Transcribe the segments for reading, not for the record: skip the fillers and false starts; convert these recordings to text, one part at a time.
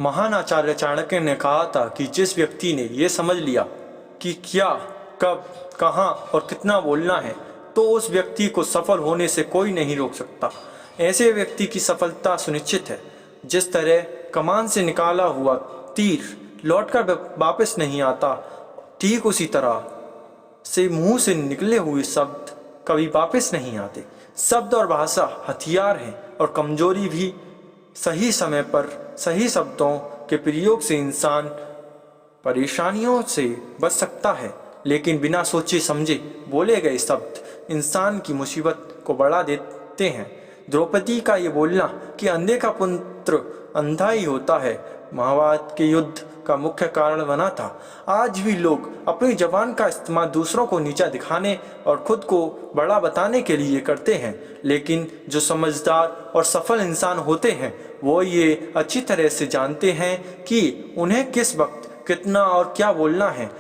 महान आचार्य चाणक्य ने कहा था कि जिस व्यक्ति ने यह समझ लिया कि क्या, कब, कहाँ और कितना बोलना है, तो उस व्यक्ति को सफल होने से कोई नहीं रोक सकता। ऐसे व्यक्ति की सफलता सुनिश्चित है। जिस तरह कमान से निकाला हुआ तीर लौटकर वापस नहीं आता, ठीक उसी तरह से मुंह से निकले हुए शब्द कभी वापस नहीं आते। शब्द और भाषा हथियार हैं और कमजोरी भी। सही समय पर सही शब्दों के प्रयोग से इंसान परेशानियों से बच सकता है, लेकिन बिना सोचे समझे बोले गए शब्द इंसान की मुसीबत को बढ़ा देते हैं। द्रौपदी का ये बोलना कि अंधे का पुत्र अंधा ही होता है, महाभारत के युद्ध का मुख्य कारण बना था। आज भी लोग अपनी जबान का इस्तेमाल दूसरों को नीचा दिखाने और खुद को बड़ा बताने के लिए करते हैं, लेकिन जो समझदार और सफल इंसान होते हैं वो ये अच्छी तरह से जानते हैं कि उन्हें किस वक्त कितना और क्या बोलना है।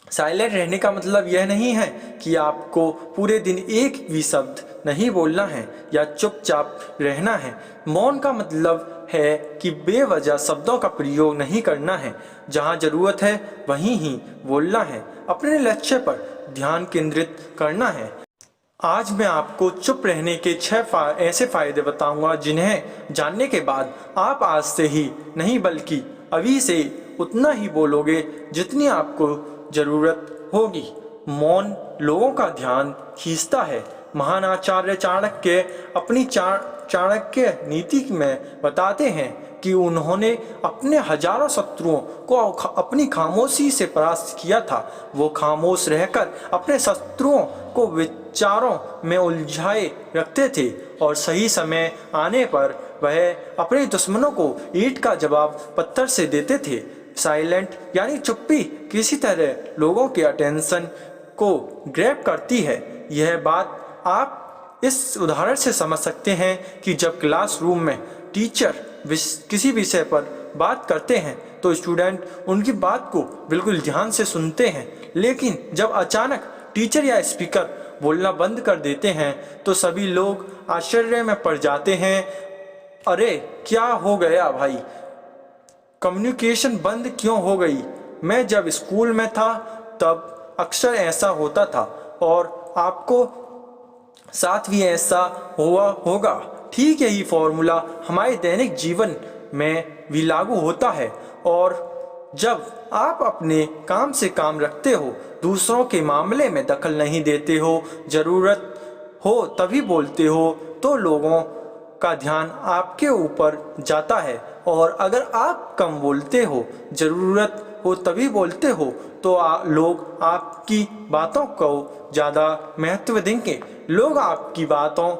साइलेंट रहने का मतलब यह नहीं है कि आपको पूरे दिन एक भी शब्द नहीं बोलना है या चुपचाप रहना है। मौन का मतलब है कि बेवजह शब्दों का प्रयोग नहीं करना है। जहां जरूरत है वहीं ही बोलना है। अपने लक्ष्य पर ध्यान केंद्रित करना है। आज मैं आपको चुप रहने के 6 ऐसे फायदे बताऊंगा जिन्हें जानने के बाद आप आज से ही नहीं बल्कि अभी से उतना ही बोलोगे जितनी आपको जरूरत होगी। मौन लोगों का ध्यान खींचता है। महान आचार्य चाणक्य अपनी चाणक्य नीति में बताते हैं कि उन्होंने अपने हजारों शत्रुओं को अपनी खामोशी से परास्त किया था। वो खामोश रहकर अपने शत्रुओं को विचारों में उलझाए रखते थे और सही समय आने पर वह अपने दुश्मनों को ईंट का जवाब पत्थर से देते थे। साइलेंट यानी चुप्पी किसी तरह लोगों के अटेंशन को ग्रैब करती है। यह बात आप इस उदाहरण से समझ सकते हैं कि जब क्लासरूम में टीचर किसी विषय पर बात करते हैं तो स्टूडेंट उनकी बात को बिल्कुल ध्यान से सुनते हैं, लेकिन जब अचानक टीचर या स्पीकर बोलना बंद कर देते हैं तो सभी लोग आश्चर्य में पड़ जाते हैं। अरे क्या हो गया भाई, कम्युनिकेशन बंद क्यों हो गई? मैं जब स्कूल में था तब अक्सर ऐसा होता था और आपको साथ भी ऐसा हुआ होगा। ठीक यही फॉर्मूला हमारे दैनिक जीवन में भी लागू होता है। और जब आप अपने काम से काम रखते हो, दूसरों के मामले में दखल नहीं देते हो, जरूरत हो तभी बोलते हो, तो लोगों का ध्यान आपके ऊपर जाता है। और अगर आप कम बोलते हो, जरूरत हो तभी बोलते हो, तो लोग आपकी बातों को ज़्यादा महत्व देंगे। लोग आपकी बातों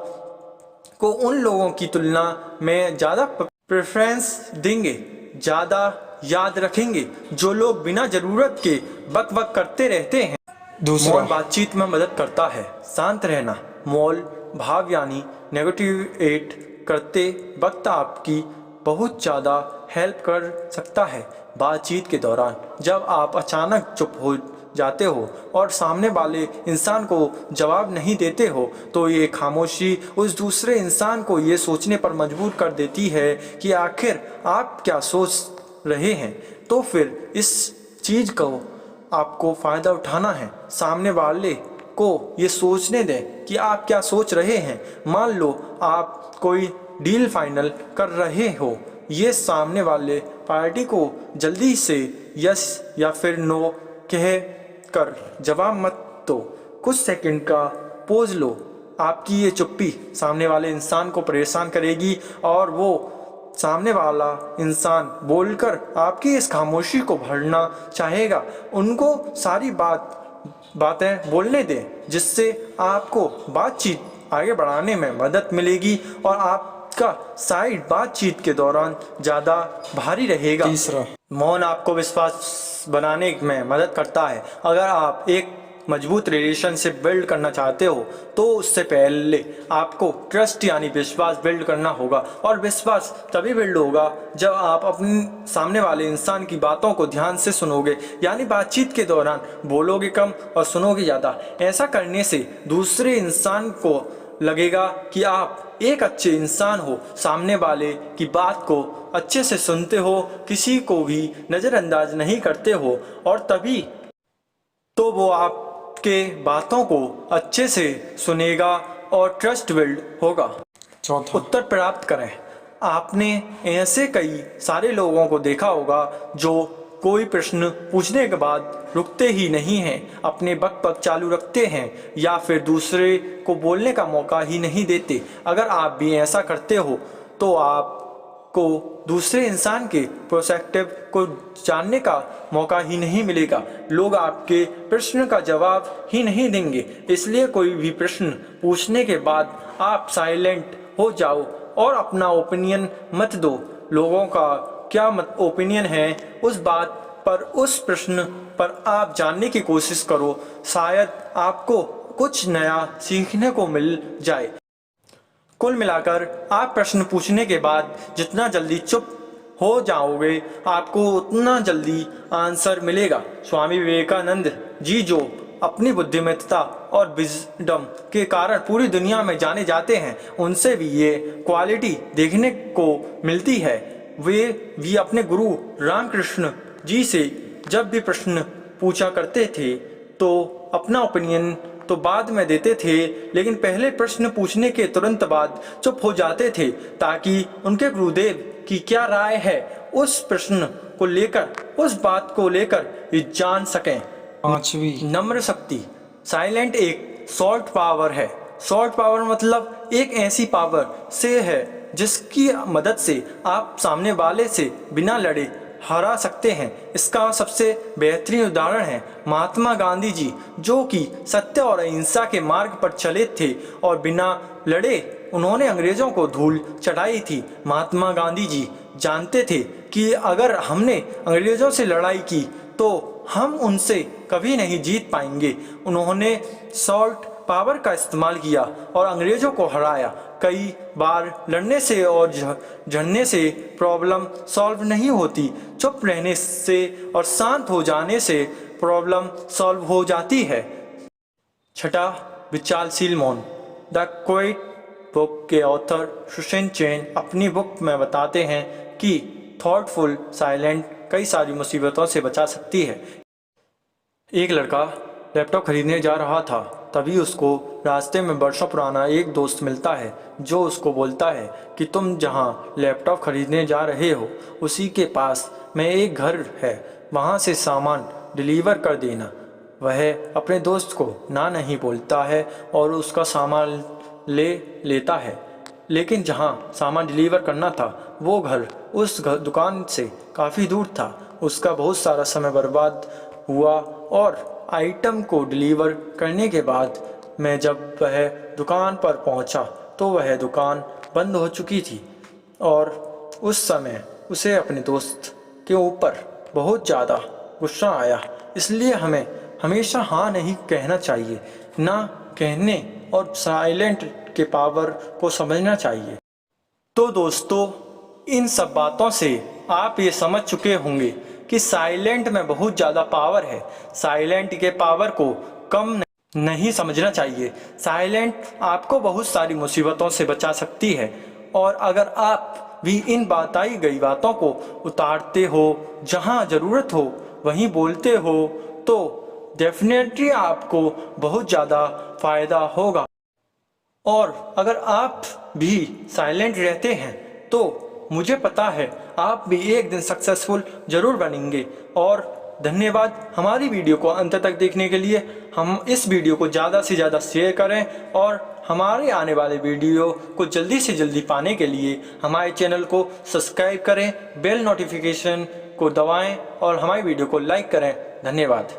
को उन लोगों की तुलना में ज़्यादा प्रेफरेंस देंगे, ज़्यादा याद रखेंगे जो लोग बिना ज़रूरत के बक बक करते रहते हैं। मौन बातचीत में मदद करता है। शांत रहना मौन भाव यानी नेगोटिवेट करते वक्त आपकी बहुत ज़्यादा हेल्प कर सकता है। बातचीत के दौरान जब आप अचानक चुप हो जाते हो और सामने वाले इंसान को जवाब नहीं देते हो, तो ये खामोशी उस दूसरे इंसान को ये सोचने पर मजबूर कर देती है कि आखिर आप क्या सोच रहे हैं। तो फिर इस चीज़ को आपको फ़ायदा उठाना है। सामने वाले को ये सोचने दें कि आप क्या सोच रहे हैं। मान लो आप कोई डील फाइनल कर रहे हो, ये सामने वाले पार्टी को जल्दी से यस या फिर नो कह कर जवाब मत दो। कुछ सेकंड का पोज लो। आपकी ये चुप्पी सामने वाले इंसान को परेशान करेगी और वो सामने वाला इंसान बोलकर आपकी इस खामोशी को भरना चाहेगा। उनको सारी बातें बोलने दें, जिससे आपको बातचीत आगे बढ़ाने में मदद मिलेगी और आपका साइड बातचीत के दौरान ज़्यादा भारी रहेगा। तीसरा, मौन आपको विश्वास बनाने में मदद करता है। अगर आप एक मजबूत रिलेशनशिप बिल्ड करना चाहते हो तो उससे पहले आपको ट्रस्ट यानी विश्वास बिल्ड करना होगा। और विश्वास तभी बिल्ड होगा जब आप अपने सामने वाले इंसान की बातों को ध्यान से सुनोगे, यानी बातचीत के दौरान बोलोगे कम और सुनोगे ज़्यादा। ऐसा करने से दूसरे इंसान को लगेगा कि आप एक अच्छे इंसान हो, सामने वाले की बात को अच्छे से सुनते हो, किसी को भी नज़रअंदाज नहीं करते हो, और तभी तो वो आपके बातों को अच्छे से सुनेगा और ट्रस्ट बिल्ड होगा। चौथा, उत्तर प्राप्त करें। आपने ऐसे कई सारे लोगों को देखा होगा जो कोई प्रश्न पूछने के बाद रुकते ही नहीं हैं, अपने बक बक चालू रखते हैं या फिर दूसरे को बोलने का मौका ही नहीं देते। अगर आप भी ऐसा करते हो तो आपको दूसरे इंसान के पर्सपेक्टिव को जानने का मौका ही नहीं मिलेगा। लोग आपके प्रश्न का जवाब ही नहीं देंगे। इसलिए कोई भी प्रश्न पूछने के बाद आप साइलेंट हो जाओ और अपना ओपिनियन मत दो। लोगों का क्या ओपिनियन है उस बात पर, उस प्रश्न पर आप जानने की कोशिश करो, शायद आपको कुछ नया सीखने को मिल जाए। कुल मिलाकर आप प्रश्न पूछने के बाद जितना जल्दी चुप हो जाओगे, आपको उतना जल्दी आंसर मिलेगा। स्वामी विवेकानंद जी जो अपनी बुद्धिमत्ता और विजडम के कारण पूरी दुनिया में जाने जाते हैं, उनसे भी ये क्वालिटी देखने को मिलती है। वे भी अपने गुरु रामकृष्ण जी से जब भी प्रश्न पूछा करते थे तो अपना ओपिनियन तो बाद में देते थे, लेकिन पहले प्रश्न पूछने के तुरंत बाद चुप हो जाते थे ताकि उनके गुरुदेव की क्या राय है उस प्रश्न को लेकर, उस बात को लेकर ये जान सकें। पांचवी, नम्र शक्ति। साइलेंट एक सॉफ्ट पावर है। सॉफ्ट पावर मतलब एक ऐसी पावर से है जिसकी मदद से आप सामने वाले से बिना लड़े हरा सकते हैं। इसका सबसे बेहतरीन उदाहरण है महात्मा गांधी जी, जो कि सत्य और अहिंसा के मार्ग पर चले थे और बिना लड़े उन्होंने अंग्रेजों को धूल चढ़ाई थी। महात्मा गांधी जी जानते थे कि अगर हमने अंग्रेजों से लड़ाई की तो हम उनसे कभी नहीं जीत पाएंगे। उन्होंने सॉफ्ट पावर का इस्तेमाल किया और अंग्रेजों को हराया। कई बार लड़ने से और झड़ने से प्रॉब्लम सॉल्व नहीं होती, चुप रहने से और शांत हो जाने से प्रॉब्लम सॉल्व हो जाती है। छठा, विचारशील मौन। द क्वाइट बुक के ऑथर सुशिन चैन अपनी बुक में बताते हैं कि थॉटफुल साइलेंट कई सारी मुसीबतों से बचा सकती है। एक लड़का लैपटॉप खरीदने जा रहा था, तभी उसको रास्ते में वर्षों पुराना एक दोस्त मिलता है जो उसको बोलता है कि तुम जहां लैपटॉप खरीदने जा रहे हो उसी के पास में एक घर है, वहां से सामान डिलीवर कर देना। वह अपने दोस्त को ना नहीं बोलता है और उसका सामान ले लेता है, लेकिन जहां सामान डिलीवर करना था वो घर उस दुकान से काफ़ी दूर था। उसका बहुत सारा समय बर्बाद हुआ और आइटम को डिलीवर करने के बाद मैं जब वह दुकान पर पहुंचा तो वह दुकान बंद हो चुकी थी और उस समय उसे अपने दोस्त के ऊपर बहुत ज़्यादा गुस्सा आया। इसलिए हमें हमेशा हाँ नहीं कहना चाहिए, ना कहने और साइलेंट के पावर को समझना चाहिए। तो दोस्तों, इन सब बातों से आप ये समझ चुके होंगे कि साइलेंट में बहुत ज़्यादा पावर है। साइलेंट के पावर को कम नहीं समझना चाहिए। साइलेंट आपको बहुत सारी मुसीबतों से बचा सकती है और अगर आप भी इन बताई गई बातों को उतारते हो, जहां ज़रूरत हो वहीं बोलते हो, तो डेफिनेटली आपको बहुत ज़्यादा फ़ायदा होगा। और अगर आप भी साइलेंट रहते हैं तो मुझे पता है आप भी एक दिन सक्सेसफुल जरूर बनेंगे। और धन्यवाद हमारी वीडियो को अंत तक देखने के लिए। हम इस वीडियो को ज़्यादा से ज़्यादा शेयर करें और हमारे आने वाले वीडियो को जल्दी से जल्दी पाने के लिए हमारे चैनल को सब्सक्राइब करें, बेल नोटिफिकेशन को दबाएं और हमारी वीडियो को लाइक करें। धन्यवाद।